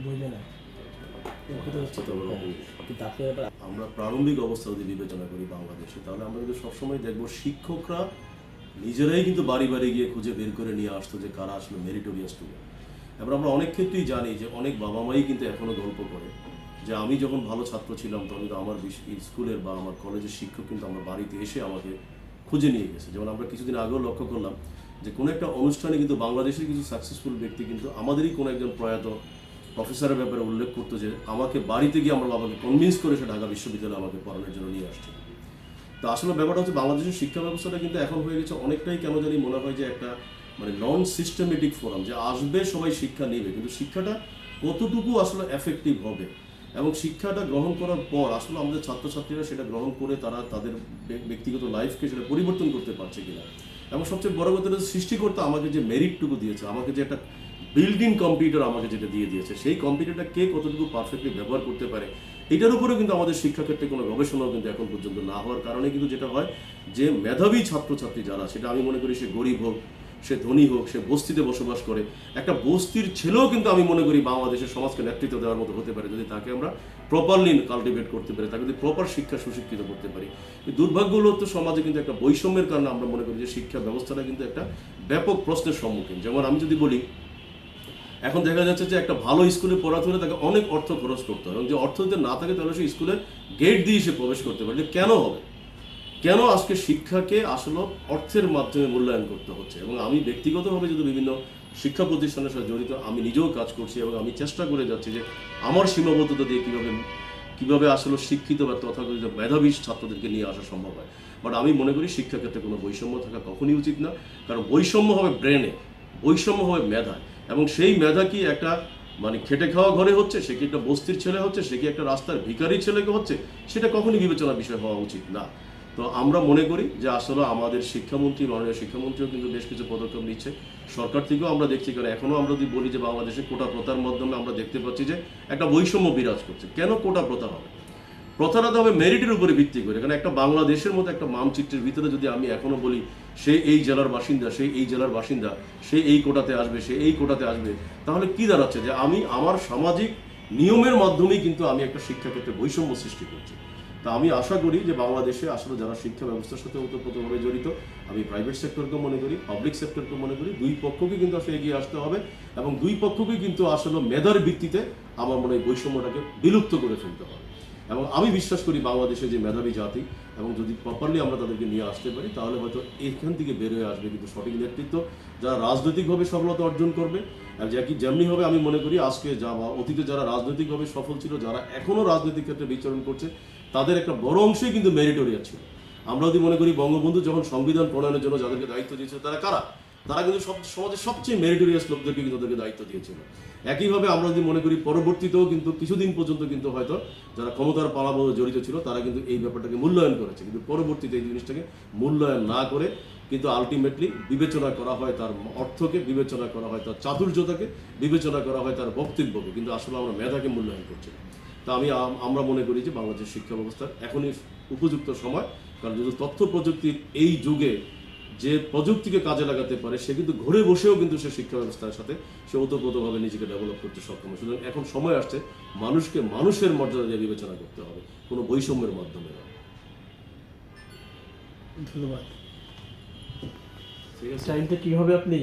বুঝলে না কিন্তু আমরা প্রারম্ভিক অবস্থা যদি বিবেচনা করি বাংলাদেশে, তাহলে আমরা কিন্তু সবসময় দেখবো শিক্ষকরা নিজেরাই কিন্তু বাড়ি বাড়ি গিয়ে খুঁজে বের করে নিয়ে আসতো যে কারা আসলে মেরিটোরিয়াস স্টুডেন্ট। এবার আমরা অনেক ক্ষেত্রেই জানি যে অনেক বাবা মাই কিন্তু এখনো গল্প করে যে আমি যখন ভালো ছাত্র ছিলাম তখন কিন্তু আমার স্কুলের বা আমার কলেজের শিক্ষক কিন্তু আমার বাড়িতে এসে আমাকে খুঁজে নিয়ে গেছে। যেমন আমরা কিছুদিন আগেও লক্ষ্য করলাম যে কোনো একটা অনুষ্ঠানে কিন্তু বাংলাদেশের কিছু সাকসেসফুল ব্যক্তি কিন্তু আমাদেরই কোনো একজন প্রয়াত প্রফেসরের ব্যাপারে উল্লেখ করতো যে আমাকে বাড়িতে গিয়ে আমার বাবাকে কনভিন্স করে সে ঢাকা বিশ্ববিদ্যালয়ে আমাকে পড়ানোর জন্য নিয়ে আসছে। তো আসলে ব্যাপারটা হচ্ছে বাংলাদেশের শিক্ষা ব্যবস্থাটা কিন্তু এখন হয়ে গেছে অনেকটাই কেন জানি মনে হয় যে একটা মানে নন সিস্টেমেটিক ফোরাম, যে আসবে সবাই শিক্ষা নেবে, কিন্তু শিক্ষাটা কতটুকু আসলে এফেক্টিভ হবে এবং শিক্ষাটা গ্রহণ করার পর আসলে আমাদের ছাত্রছাত্রীরা সেটা গ্রহণ করে তারা তাদের ব্যক্তিগত লাইফকে সেটা পরিবর্তন করতে পারছে কিনা। এবং সবচেয়ে বড় কথা সৃষ্টিকর্তা আমাকে যে মেরিটটুকু দিয়েছে, আমাকে যে একটা বিল্ড ইন কম্পিউটার আমাকে যেটা দিয়ে দিয়েছে, সেই কম্পিউটারটা কে কতটুকু পারফেক্টলি ব্যবহার করতে পারে এটার উপরেও কিন্তু আমাদের শিক্ষাক্ষেত্রে কোনো গবেষণাও কিন্তু এখন পর্যন্ত না হওয়ার কারণে কিন্তু যেটা হয় যে মেধাবী ছাত্রছাত্রী যারা, সেটা আমি মনে করি সে গরিব হোক, সে ধনী হোক, সে বস্তিতে বসবাস করে, একটা বস্তির ছেলেও কিন্তু আমি মনে করি বাংলাদেশের সমাজকে নেতৃত্ব দেওয়ার মতো হতে পারে যদি তাকে আমরা প্রপারলি কাল্টিভেট করতে পারি, তাকে যদি প্রপার শিক্ষা সুশিক্ষিত করতে পারি। দুর্ভাগ্য হলো তো সমাজে কিন্তু একটা বৈষম্যের কারণে আমরা মনে করি যে শিক্ষা ব্যবস্থাটা কিন্তু একটা ব্যাপক প্রশ্নের সম্মুখীন। যেমন আমি যদি বলি, এখন দেখা যাচ্ছে যে একটা ভালো স্কুলে পড়াতে হলে তাকে অনেক অর্থ খরচ করতে হয় এবং যে অর্থ যদি না থাকে তাহলে সে স্কুলের গেট দিয়ে সে প্রবেশ করতে পারে। যে কেন হবে, কেন আজকে শিক্ষাকে আসলে অর্থের মাধ্যমে মূল্যায়ন করতে হচ্ছে? এবং আমি ব্যক্তিগতভাবে যদি বিভিন্ন শিক্ষা প্রতিষ্ঠানের সাথে জড়িত, আমি নিজেও কাজ করছি এবং আমি চেষ্টা করে যাচ্ছি যে আমার সীমাবদ্ধতা দিয়ে কীভাবে আসলে শিক্ষিত বা তথাকথিত মেধাবী ছাত্রদেরকে নিয়ে আসা সম্ভব হয়। বাট আমি মনে করি শিক্ষাক্ষেত্রে কোনো বৈষম্য থাকা কখনই উচিত না, কারণ বৈষম্য হবে ব্রেনে, বৈষম্য হবে মেধায়, এবং সেই মেধা কি একটা মানে খেটে খাওয়া ঘরে হচ্ছে, সে কি একটা বস্তির ছেলে হচ্ছে, সে কি একটা রাস্তার ভিখারি ছেলেকে হচ্ছে, সেটা কখনই বিবেচনার বিষয় হওয়া উচিত না। তো আমরা মনে করি যে আসলে আমাদের শিক্ষামন্ত্রী, মাননীয় শিক্ষামন্ত্রীও কিন্তু বেশ কিছু পদক্ষেপ নিচ্ছে, সরকার থেকেও আমরা দেখছি। কারণ এখনও আমরা যদি বলি যে বাংলাদেশে কোটা প্রথার মাধ্যমে আমরা দেখতে পাচ্ছি যে একটা বৈষম্য বিরাজ করছে। কেন কোটা প্রথা হবে? প্রথাটা তো হবে মেরিটের উপরে ভিত্তি করে। কারণ একটা বাংলাদেশের মতো একটা মানচিত্রের ভিতরে যদি আমি এখনো বলি সে এই জেলার বাসিন্দা, সে এই জেলার বাসিন্দা, সে এই কোটাতে আসবে, সে এই কোটাতে আসবে, তাহলে কি দাঁড়াচ্ছে যে আমি আমার সামাজিক নিয়মের মাধ্যমেই কিন্তু আমি একটা শিক্ষাক্ষেত্রে বৈষম্য সৃষ্টি করছি। তা আমি আশা করি যে বাংলাদেশে আসলে যারা শিক্ষা ব্যবস্থার সাথে ওতপ্রোতভাবে জড়িত, আমি প্রাইভেট সেক্টরকে মনে করি, পাবলিক সেক্টরকে মনে করি, দুই পক্ষকে কিন্তু আসলে এগিয়ে আসতে হবে এবং দুই পক্ষকে কিন্তু আসলে মেধার ভিত্তিতে আমার মনে হয় বৈষম্যটাকে বিলুপ্ত করে ফেলতে হবে। এবং আমি বিশ্বাস করি বাংলাদেশে যে মেধাবী জাতি, এবং যদি প্রপারলি আমরা তাদেরকে নিয়ে আসতে পারি, তাহলে হয়তো এখান থেকে বের হয়ে আসবে কিন্তু সঠিক নেতৃত্ব, যারা রাজনৈতিকভাবে সফলতা অর্জন করবে। আর যেমনিভাবে আমি মনে করি আজকে অতীতে যারা রাজনৈতিকভাবে সফল ছিল, যারা এখনও রাজনৈতিক ক্ষেত্রে বিচরণ করছে, তাদের একটা বড় অংশই কিন্তু মেরিটোরিয়াস ছিল। আমরা যদি মনে করি বঙ্গবন্ধু যখন সংবিধান প্রণয়নের জন্য যাদেরকে দায়িত্ব দিয়েছিল তারা কারা, তারা কিন্তু সমাজের সবচেয়ে মেরিটোরিয়াস লোকদেরকে কিন্তু তাদেরকে দায়িত্ব দিয়েছিল। একইভাবে আমরা যদি মনে করি পরবর্তীতেও কিন্তু কিছুদিন পর্যন্ত কিন্তু হয়তো যারা ক্ষমতার পালাবদলে জড়িত ছিল তারা কিন্তু এই ব্যাপারটাকে মূল্যায়ন করেছে, কিন্তু পরবর্তীতে এই জিনিসটাকে মূল্যায়ন না করে কিন্তু আলটিমেটলি বিবেচনা করা হয় তার অর্থকে, বিবেচনা করা হয় তার চাতুর্যতাকে, বিবেচনা করা হয় তার বক্তব্যকে, কিন্তু আসলে আমরা মেধাকে মূল্যায়ন করছি না। তা আমরা মনে করি যে বাংলাদেশের শিক্ষা ব্যবস্থার এখনই উপযুক্ত সময়, কারণ যদি তথ্য প্রযুক্তির এই যুগে যে প্রযুক্তিকে কাজে লাগাতে পারে সে কিন্তু ঘরে বসেও কিন্তু সে শিক্ষা ব্যবস্থার সাথে সে ওতপ্রোতভাবে নিজেকে ডেভেলপ করতে সক্ষম। সুতরাং এখন সময় আসছে মানুষকে মানুষের মর্যাদা দিয়ে বিবেচনা করতে হবে, কোনো বৈষম্যের মাধ্যমে নয়। ধন্যবাদ। ঠিক আছে, টাইমটা কীভাবে আপনি